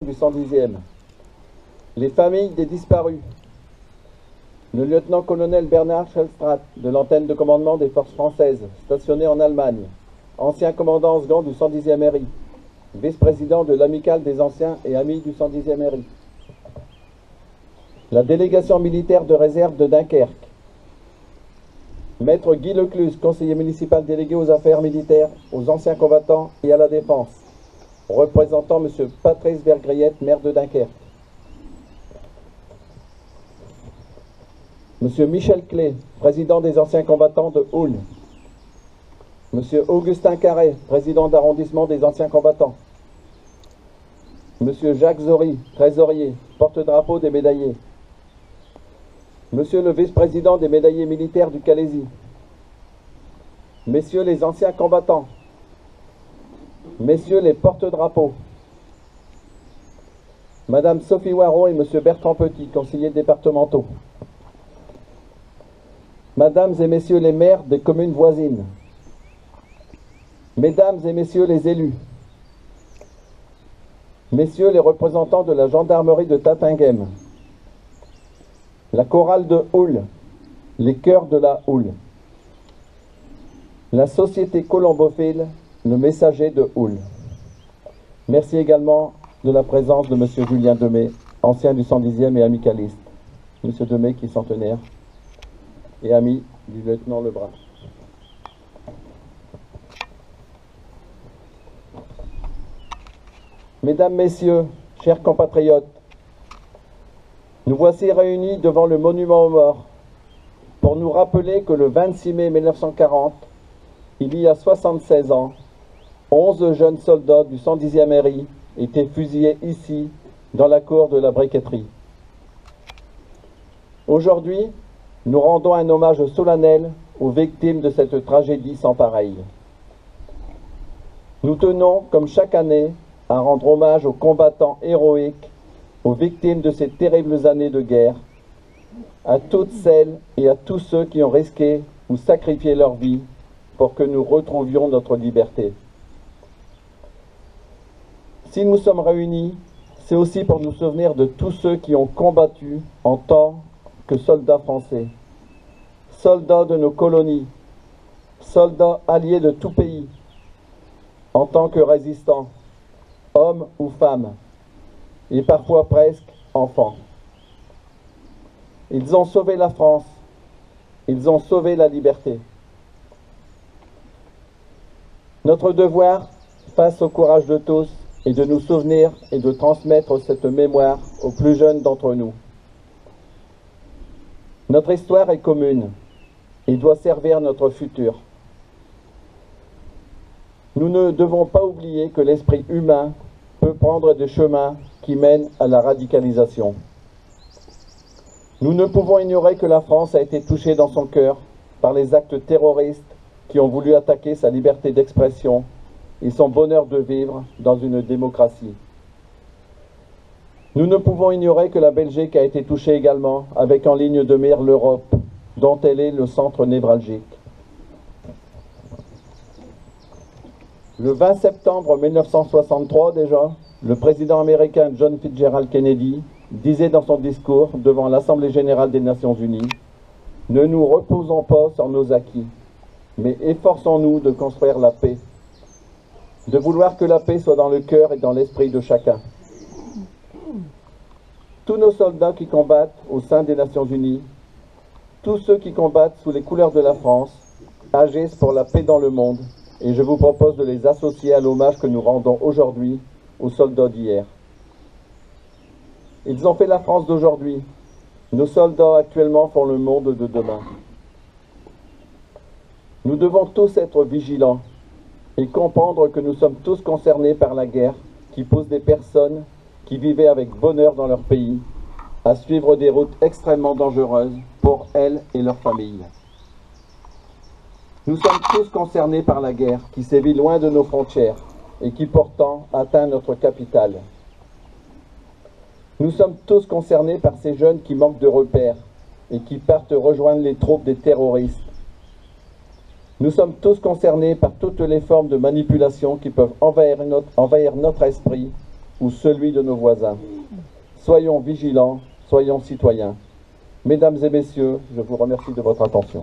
du 110e, les familles des disparus, le lieutenant-colonel Bernard Schellstraat de l'antenne de commandement des forces françaises stationnées en Allemagne, ancien commandant en second du 110e RI, vice-président de l'amicale des anciens et amis du 110e RI, la délégation militaire de réserve de Dunkerque, Maître Guy Lecluse, conseiller municipal délégué aux affaires militaires, aux anciens combattants et à la défense, représentant M. Patrice Vergriette, maire de Dunkerque, M. Michel Clé, président des anciens combattants de Hull, M. Augustin Carré, président d'arrondissement des anciens combattants, M. Jacques Zory, trésorier, porte-drapeau des médaillés, Monsieur le vice-président des médaillés militaires du Calaisis, Messieurs les anciens combattants, Messieurs les porte-drapeaux, Madame Sophie Waro et Monsieur Bertrand Petit, conseillers départementaux, Mesdames et Messieurs les maires des communes voisines, Mesdames et Messieurs les élus, Messieurs les représentants de la gendarmerie de Tatinghem, la chorale de Hull, les chœurs de la Hull, la société colombophile, le messager de Hull. Merci également de la présence de M. Julien Demey, ancien du 110e et amicaliste. M. Demey qui est centenaire et ami du lieutenant Lebrun. Mesdames, Messieurs, chers compatriotes, nous voici réunis devant le monument aux morts pour nous rappeler que le 26 mai 1940, il y a 76 ans, 11 jeunes soldats du 110e RI étaient fusillés ici, dans la cour de la briqueterie. Aujourd'hui, nous rendons un hommage solennel aux victimes de cette tragédie sans pareille. Nous tenons, comme chaque année, à rendre hommage aux combattants héroïques, aux victimes de ces terribles années de guerre, à toutes celles et à tous ceux qui ont risqué ou sacrifié leur vie pour que nous retrouvions notre liberté. Si nous sommes réunis, c'est aussi pour nous souvenir de tous ceux qui ont combattu en tant que soldats français, soldats de nos colonies, soldats alliés de tout pays, en tant que résistants, hommes ou femmes, et parfois presque enfants. Ils ont sauvé la France, ils ont sauvé la liberté. Notre devoir, face au courage de tous, est de nous souvenir et de transmettre cette mémoire aux plus jeunes d'entre nous. Notre histoire est commune et doit servir notre futur. Nous ne devons pas oublier que l'esprit humain peut prendre des chemins qui mènent à la radicalisation. Nous ne pouvons ignorer que la France a été touchée dans son cœur par les actes terroristes qui ont voulu attaquer sa liberté d'expression et son bonheur de vivre dans une démocratie. Nous ne pouvons ignorer que la Belgique a été touchée également, avec en ligne de mire l'Europe, dont elle est le centre névralgique. Le 20 septembre 1963 déjà, le président américain John Fitzgerald Kennedy disait dans son discours devant l'Assemblée générale des Nations unies « Ne nous reposons pas sur nos acquis, mais efforçons-nous de construire la paix, de vouloir que la paix soit dans le cœur et dans l'esprit de chacun. » Tous nos soldats qui combattent au sein des Nations unies, tous ceux qui combattent sous les couleurs de la France, agissent pour la paix dans le monde, et je vous propose de les associer à l'hommage que nous rendons aujourd'hui aux soldats d'hier. Ils ont fait la France d'aujourd'hui. Nos soldats actuellement font le monde de demain. Nous devons tous être vigilants et comprendre que nous sommes tous concernés par la guerre qui pousse des personnes qui vivaient avec bonheur dans leur pays à suivre des routes extrêmement dangereuses pour elles et leurs familles. Nous sommes tous concernés par la guerre qui sévit loin de nos frontières et qui pourtant atteint notre capitale. Nous sommes tous concernés par ces jeunes qui manquent de repères et qui partent rejoindre les troupes des terroristes. Nous sommes tous concernés par toutes les formes de manipulation qui peuvent envahir notre esprit ou celui de nos voisins. Soyons vigilants, soyons citoyens. Mesdames et messieurs, je vous remercie de votre attention.